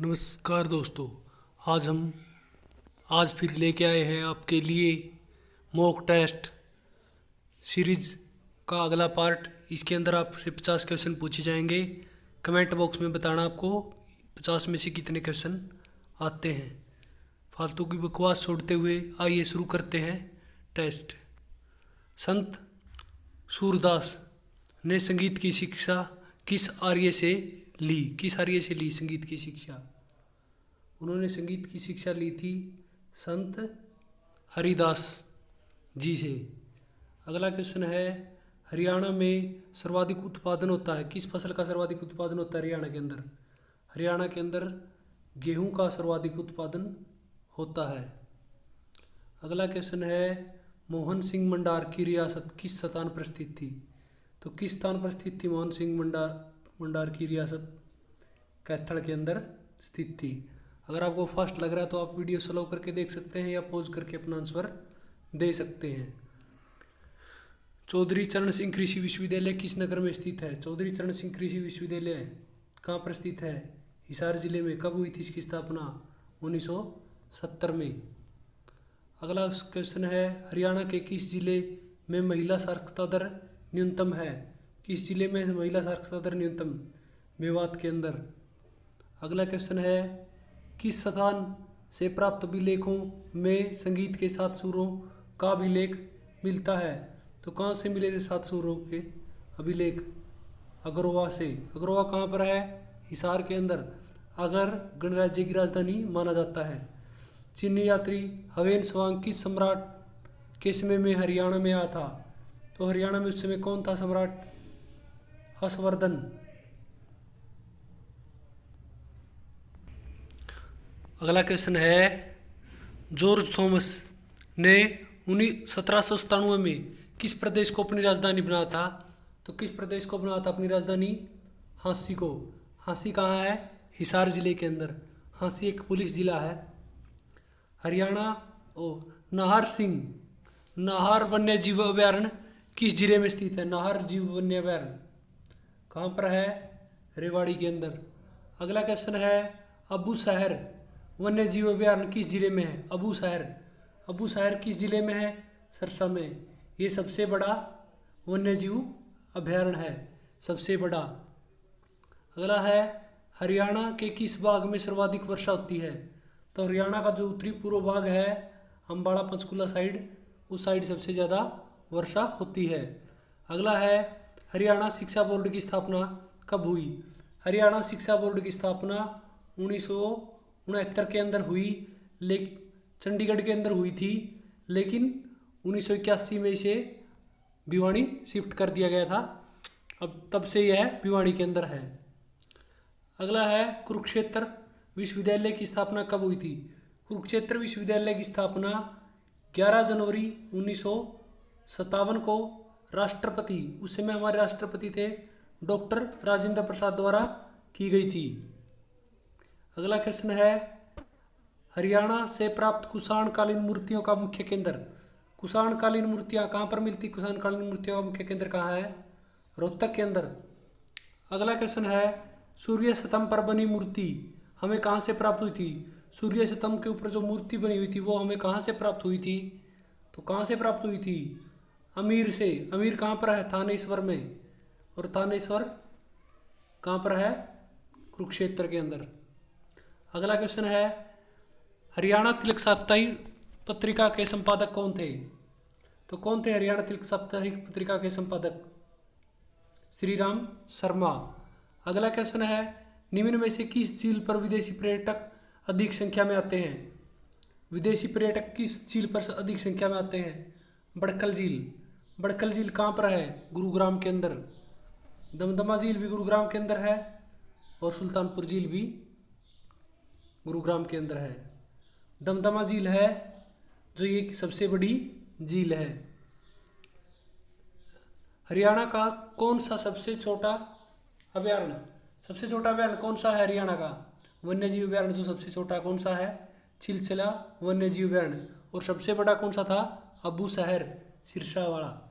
नमस्कार दोस्तों। आज फिर लेके आए हैं आपके लिए मॉक टेस्ट सीरीज का अगला पार्ट। इसके अंदर आपसे 50 क्वेश्चन पूछे जाएंगे। कमेंट बॉक्स में बताना आपको 50 में से कितने क्वेश्चन आते हैं। फालतू की बकवास छोड़ते हुए आइए शुरू करते हैं टेस्ट। संत सूरदास ने संगीत की शिक्षा किस आर्य से ली संगीत की शिक्षा? उन्होंने संगीत की शिक्षा ली थी संत हरिदास जी से। अगला क्वेश्चन है, हरियाणा में सर्वाधिक उत्पादन होता है, किस फसल का सर्वाधिक उत्पादन होता है हरियाणा के अंदर? हरियाणा के अंदर गेहूं का सर्वाधिक उत्पादन होता है। अगला क्वेश्चन है, मोहन सिंह मंडार की रियासत किस स्थान पर स्थित थी? तो किस स्थान पर स्थित थी मोहन सिंह मंडार की रियासत? कैथल के अंदर स्थित थी। अगर आपको फास्ट लग रहा है तो आप वीडियो स्लो करके देख सकते हैं या पॉज करके अपना आंसर दे सकते हैं। चौधरी चरण सिंह कृषि विश्वविद्यालय किस नगर में स्थित है? चौधरी चरण सिंह कृषि विश्वविद्यालय कहाँ पर स्थित है? हिसार जिले में। कब हुई थी इसकी स्थापना? 1970 में। अगला क्वेश्चन है, हरियाणा के किस जिले में महिला साक्षरता दर न्यूनतम है? किस जिले में महिला साक्षरता दर न्यूनतम? मेवात के अंदर। अगला क्वेश्चन है, किस स्थान से प्राप्त अभिलेखों में संगीत के 7 सुरों का अभिलेख मिलता है? तो कहाँ से मिले थे 7 सुरों के अभिलेख? अगरवा से। अगरवा कहाँ पर है? हिसार के अंदर। अगर गणराज्य की राजधानी माना जाता है। चीनी यात्री हवेन स्वांग किस सम्राट के समय में हरियाणा में आया था? तो हरियाणा में उस समय कौन था सम्राट? हर्षवर्धन। अगला क्वेश्चन है, जॉर्ज थॉमस ने 1797 में किस प्रदेश को अपनी राजधानी बनाया था? तो किस प्रदेश को बनाया था अपनी राजधानी? हाँसी को। हाँसी कहाँ है? हिसार जिले के अंदर। हाँसी एक पुलिस जिला है। हरियाणा नाहर वन्य जीव अभयारण्य किस जिले में स्थित है? नाहर जीव वन्य अभयारण्य कहाँ पर है? रेवाड़ी के अंदर। अगला क्वेश्चन है, अबू शहर वन्य जीव अभयारण्य किस जिले में है? अबू शहर किस जिले में है? सरसा में। ये सबसे बड़ा वन्य जीव अभयारण्य है, सबसे बड़ा। अगला है, हरियाणा के किस भाग में सर्वाधिक वर्षा होती है? तो हरियाणा का जो उत्तरी पूर्व भाग है, अम्बाड़ा पंचकुला साइड, उस साइड सबसे ज़्यादा वर्षा होती है। अगला है, हरियाणा शिक्षा बोर्ड की स्थापना कब हुई? हरियाणा शिक्षा बोर्ड की स्थापना 1969 के अंदर हुई, लेकिन चंडीगढ़ के अंदर हुई थी, लेकिन 1981 में इसे भिवानी शिफ्ट कर दिया गया था। अब तब से यह भिवानी के अंदर है। अगला है, कुरुक्षेत्र विश्वविद्यालय की स्थापना कब हुई थी? कुरुक्षेत्र विश्वविद्यालय की स्थापना 11 जनवरी 1957 को राष्ट्रपति, उस समय हमारे राष्ट्रपति थे डॉक्टर राजेंद्र प्रसाद द्वारा की गई थी। अगला क्वेश्चन है, हरियाणा से प्राप्त कुषाणकालीन मूर्तियों का मुख्य केंद्र। कुषाणकालीन मूर्तियाँ कहाँ पर मिलती? कुषाणकालीन मूर्तियों का मुख्य केंद्र कहाँ है? रोहतक के अंदर। अगला क्वेश्चन है, सूर्य स्तंभ पर बनी मूर्ति हमें कहाँ से प्राप्त हुई थी? सूर्य स्तंभ के ऊपर जो मूर्ति बनी हुई थी वो हमें कहाँ से प्राप्त हुई थी? तो कहाँ से प्राप्त हुई थी? अमीर से। अमीर कहाँ पर है? थानेश्वर में। और थानेश्वर कहाँ पर है? कुरुक्षेत्र के अंदर। अगला क्वेश्चन है, हरियाणा तिलक साप्ताहिक पत्रिका के संपादक कौन थे? तो कौन थे हरियाणा तिलक साप्ताहिक पत्रिका के संपादक? श्री राम शर्मा। अगला क्वेश्चन है, निम्न में से किस झील पर विदेशी पर्यटक अधिक संख्या में आते हैं? विदेशी पर्यटक किस झील पर अधिक संख्या में आते हैं? बड़खल झील। बड़खल झील कहाँ पर है? गुरुग्राम के अंदर। दमदमा झील भी गुरुग्राम के अंदर है और सुल्तानपुर झील भी गुरुग्राम के अंदर है। दमदमा झील है जो ये सबसे बड़ी झील है। हरियाणा का कौन सा सबसे छोटा अभयारण्य? सबसे छोटा अभयारण्य कौन सा है हरियाणा का? वन्य जीव अभयारण्य जो सबसे छोटा कौन सा है? चिलचला वन्य जीव अभयारण्य। और सबसे बड़ा कौन सा था? अबू शहर सिरसा वाला।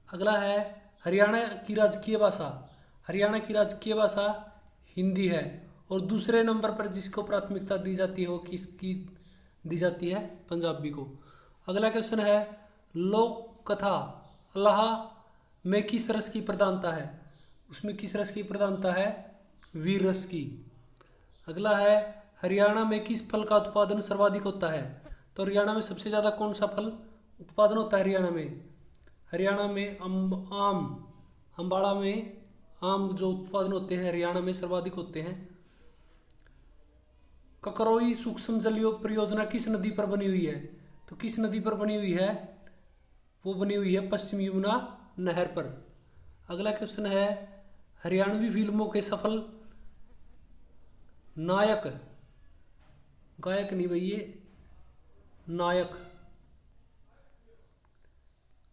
अगला है, हरियाणा की राजकीय भाषा। हरियाणा की राजकीय भाषा हिंदी है। और दूसरे नंबर पर जिसको प्राथमिकता दी जाती है वो किसकी दी जाती है? पंजाबी को। अगला क्वेश्चन है लोक कथा अल्लाह में किस रस की प्रधानता है? उसमें किस रस की प्रधानता है? वीर रस की। अगला है हरियाणा में किस फल का उत्पादन सर्वाधिक होता है? तो हरियाणा में सबसे ज़्यादा कौन सा फल उत्पादन होता है हरियाणा में? हरियाणा में आम। अम्बाड़ा में आम जो उत्पादन होते हैं हरियाणा में सर्वाधिक होते हैं। ककरोई सूक्ष्म जल परियोजना किस नदी पर बनी हुई है? तो किस नदी पर बनी हुई है? वो बनी हुई है पश्चिम यमुना नहर पर। अगला क्वेश्चन है हरियाणवी फिल्मों के सफल नायक, गायक नहीं भाई ये नायक,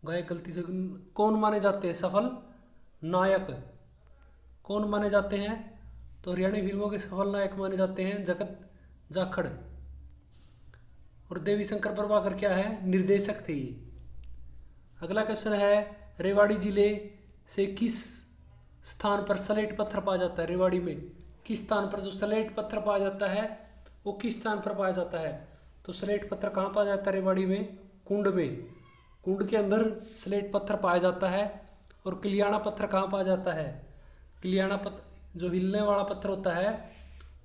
गायक गलती से, कौन माने जाते हैं सफल नायक? कौन माने जाते हैं? तो हरियाणवी फिल्मों के सफल नायक माने जाते हैं जगत जाखड़। और देवी शंकर प्रभाकर क्या है? निर्देशक थे ये। अगला क्वेश्चन है रेवाड़ी जिले से किस स्थान पर स्लेट पत्थर पाया जाता है? रेवाड़ी में किस स्थान पर जो स्लेट पत्थर पाया जाता है वो किस स्थान पर पाया जाता है? तो स्लेट पत्थर कहाँ पाया जाता है रेवाड़ी में? कुंड में। कुंड के अंदर स्लेट पत्थर पाया जाता है। और किलियाना पत्थर कहाँ पाया जाता है? किलियाना पत्थर जो हिलने वाला पत्थर होता है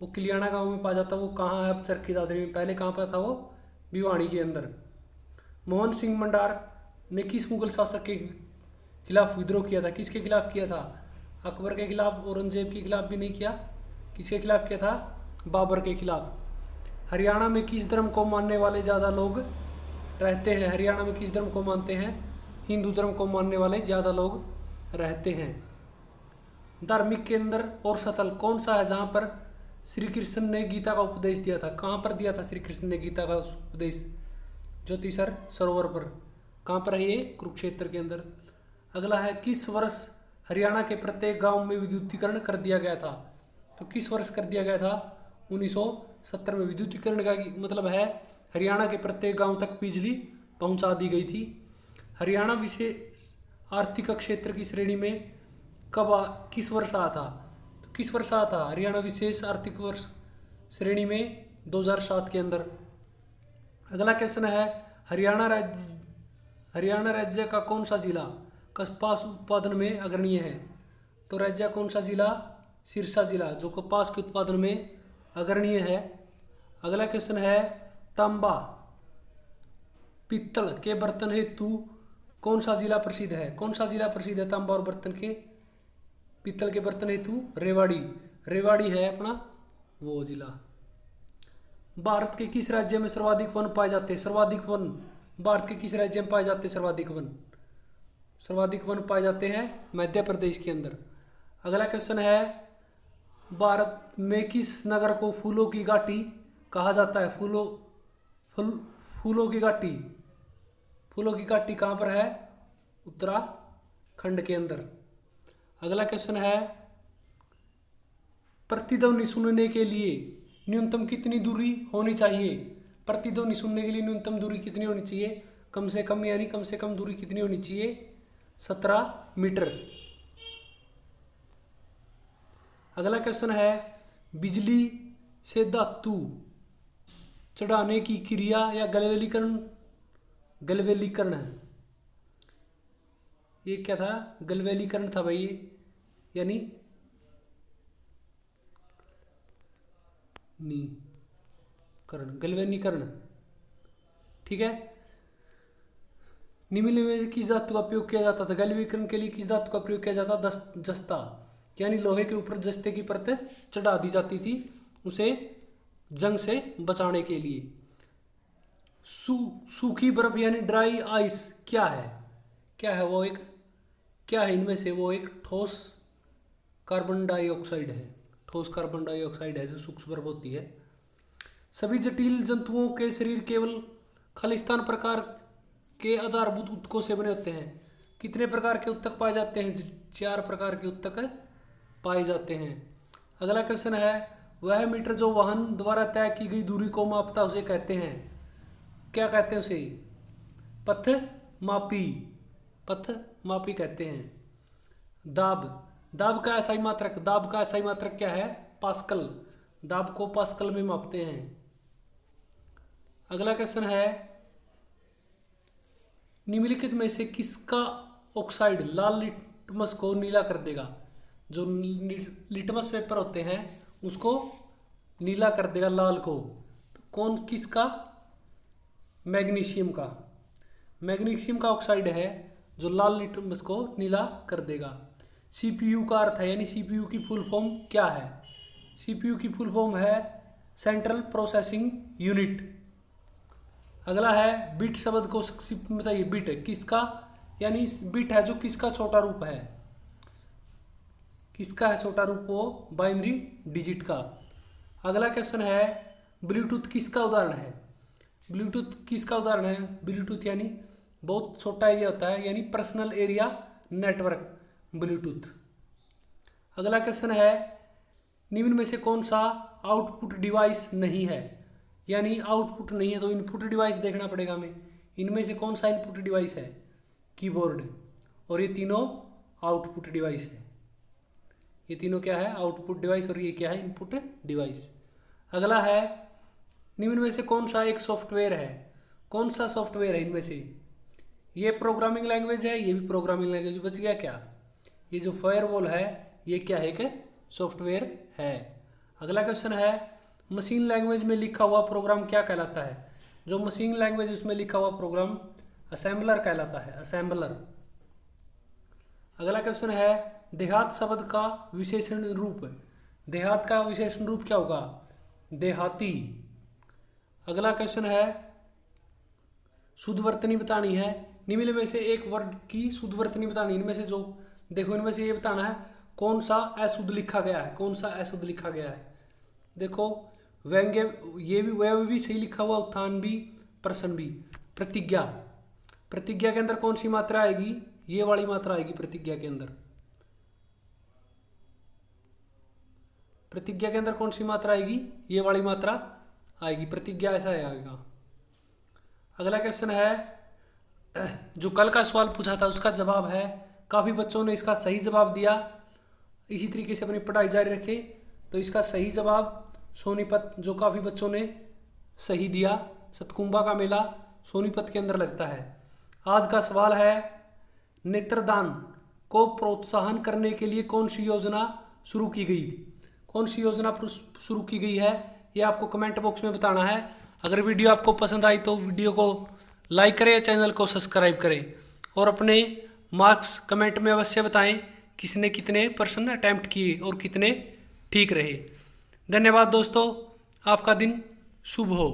वो किलियाना गांव में पाया जाता है। वो कहाँ है? अब चरखी दादरी में। पहले कहाँ पर था वो? भिवाड़ी के अंदर। मोहन सिंह मंडार ने किस मुगल शासक के खिलाफ विद्रोह किया था? किसके खिलाफ किया था? अकबर के खिलाफ, औरंगजेब के खिलाफ भी नहीं किया। किसके खिलाफ किया था? बाबर के खिलाफ। हरियाणा में किस धर्म को मानने वाले ज़्यादा लोग रहते हैं? हरियाणा में किस धर्म को मानते हैं? हिंदू धर्म को मानने वाले ज़्यादा लोग रहते हैं। धार्मिक केंद्र और स्थल कौन सा है जहाँ पर श्री कृष्ण ने गीता का उपदेश दिया था? कहाँ पर दिया था श्री कृष्ण ने गीता का उपदेश? ज्योतिसर सरोवर पर। कहाँ पर है ये? कुरुक्षेत्र के अंदर। अगला है किस वर्ष हरियाणा के प्रत्येक गांव में विद्युतीकरण कर दिया गया था? तो किस वर्ष कर दिया गया था? 1970 में। विद्युतीकरण का मतलब है हरियाणा के प्रत्येक गांव तक बिजली पहुंचा दी गई थी। हरियाणा विशेष आर्थिक क्षेत्र की श्रेणी में किस वर्ष आया था? तो किस वर्ष आया था हरियाणा विशेष आर्थिक वर्ष श्रेणी में? 2007 के अंदर। अगला क्वेश्चन है हरियाणा राज्य का कौन सा जिला कपास उत्पादन में अग्रणीय है? तो राज्य कौन सा जिला? सिरसा जिला, जो कपास के उत्पादन में अग्रणीय है। अगला क्वेश्चन है तांबा पित्तल के बर्तन हेतु कौन सा जिला प्रसिद्ध है? कौन सा जिला प्रसिद्ध है तांबा और बर्तन के पित्तल के बर्तन हेतु? रेवाड़ी। रेवाड़ी है अपना वो जिला। भारत के किस राज्य में सर्वाधिक वन पाए जाते हैं? सर्वाधिक वन भारत के किस राज्य में पाए जाते हैं? सर्वाधिक वन, सर्वाधिक वन पाए जाते हैं मध्य प्रदेश के अंदर। अगला क्वेश्चन है भारत में किस नगर को फूलों की घाटी कहा जाता है? फूलों की घाटी, फूलों की घाटी कहाँ पर है? उत्तराखंड के अंदर। अगला क्वेश्चन है प्रतिध्वनि सुनने के लिए न्यूनतम कितनी दूरी होनी चाहिए? प्रतिध्वनि सुनने के लिए न्यूनतम दूरी कितनी होनी चाहिए? कम से कम, यानी कम से कम दूरी कितनी होनी चाहिए? 17 मीटर। अगला क्वेश्चन है बिजली से धातु चढ़ाने की क्रिया या गलवेलीकरण, गलवेलीकरण है ये क्या था? गलवेलीकरण था भाई, यानी नीकरण, गलवेलीकरण। ठीक है। निम्नलिखित में किस धातु का प्रयोग किया जाता था? गलवीकरण के लिए किस धातु का प्रयोग किया जाता? जस्ता, यानी लोहे के ऊपर जस्ते की परत चढ़ा दी जाती थी उसे जंग से बचाने के लिए। सूखी बर्फ यानी ड्राई आइस क्या है? क्या है वो? एक क्या है इनमें से? वो एक ठोस कार्बन डाइऑक्साइड है। ठोस कार्बन डाइऑक्साइड है जो सूक्ष्म बर्फ होती है। सभी जटिल जंतुओं के शरीर केवल खालिस्तान प्रकार के आधारभूत ऊतकों से बने होते हैं। कितने प्रकार के ऊतक पाए जाते हैं? 4 प्रकार के ऊतक पाए जाते हैं। अगला क्वेश्चन है वह मीटर जो वाहन द्वारा तय की गई दूरी को मापता उसे कहते हैं? क्या कहते हैं उसे? पथ मापी, पथ मापी कहते हैं। दाब, दाब का एसआई मात्रक, दाब का एसआई मात्रक क्या है? पास्कल, दाब को पास्कल में मापते हैं। अगला क्वेश्चन है, निम्नलिखित में से किसका ऑक्साइड लाल लिटमस को नीला कर देगा? जो लिटमस पेपर होते हैं उसको नीला कर देगा, लाल को। तो कौन किसका? मैग्नीशियम का। मैग्नीशियम का ऑक्साइड है जो लाल लिटमस को नीला कर देगा। सीपीयू का अर्थ है, यानी सीपीयू की फुल फॉर्म क्या है? सीपीयू की फुल फॉर्म है सेंट्रल प्रोसेसिंग यूनिट। अगला है, बिट शब्द को संक्षिप्त में बताइए। बिट किसका, यानी बिट है जो किसका छोटा रूप है? किसका है छोटा रूप? वो बाइनरी डिजिट का। अगला क्वेश्चन है, ब्लूटूथ किसका उदाहरण है? ब्लूटूथ किसका उदाहरण है? ब्लूटूथ यानी बहुत छोटा एरिया होता है, यानी पर्सनल एरिया नेटवर्क ब्लूटूथ। अगला क्वेश्चन है, निम्न में से कौन सा आउटपुट डिवाइस नहीं है? यानी आउटपुट नहीं है तो इनपुट डिवाइस देखना पड़ेगा हमें। इनमें से कौन सा इनपुट डिवाइस है? कीबोर्ड। और ये तीनों आउटपुट डिवाइस है। ये तीनों क्या है? Output device. और ये क्या है? Input device. अगला है, निम्न में से कौन सा एक सॉफ्टवेयर है? कौन सा सॉफ्टवेयर है इनमें से? ये प्रोग्रामिंग लैंग्वेज है, ये भी प्रोग्रामिंग लैंग्वेज। बच गया क्या? ये जो फायरवॉल है ये क्या है? एक सॉफ्टवेयर है। अगला क्वेश्चन है, मशीन लैंग्वेज में लिखा हुआ प्रोग्राम क्या कहलाता है? जो मशीन लैंग्वेज उसमें लिखा हुआ प्रोग्राम असेंबलर कहलाता है, असेंबलर। अगला क्वेश्चन है, देहात शब्द का विशेषण रूप। देहात का विशेषण रूप क्या होगा? देहाती। अगला क्वेश्चन है, शुद्धवर्तनी बतानी है। निम्न में से एक वर्ड की शुद्धवर्तनी बतानी। इनमें से जो देखो, इनमें से ये बताना है कौन सा अशुद्ध लिखा गया है, कौन सा अशुद्ध लिखा गया है। देखो, व्यंग्य ये भी, वह भी सही लिखा हुआ, उत्थान भी, प्रश्न भी। प्रतिज्ञा, प्रतिज्ञा के अंदर कौन सी मात्रा आएगी? ये वाली मात्रा आएगी प्रतिज्ञा के अंदर। प्रतिज्ञा के अंदर कौन सी मात्रा आएगी? ये वाली मात्रा आएगी। प्रतिज्ञा ऐसा आएगा। अगला क्वेश्चन है, जो कल का सवाल पूछा था उसका जवाब है, काफ़ी बच्चों ने इसका सही जवाब दिया। इसी तरीके से अपनी पढ़ाई जारी रखें। तो इसका सही जवाब सोनीपत, जो काफ़ी बच्चों ने सही दिया। सतकुंभा का मेला सोनीपत के अंदर लगता है। आज का सवाल है, नेत्रदान को प्रोत्साहन करने के लिए कौन सी योजना शुरू की गई थी? कौन सी योजना शुरू की गई है ये आपको कमेंट बॉक्स में बताना है। अगर वीडियो आपको पसंद आई तो वीडियो को लाइक करें, चैनल को सब्सक्राइब करें और अपने मार्क्स कमेंट में अवश्य बताएं किसने कितने प्रश्न अटैम्प्ट किए और कितने ठीक रहे। धन्यवाद दोस्तों, आपका दिन शुभ हो।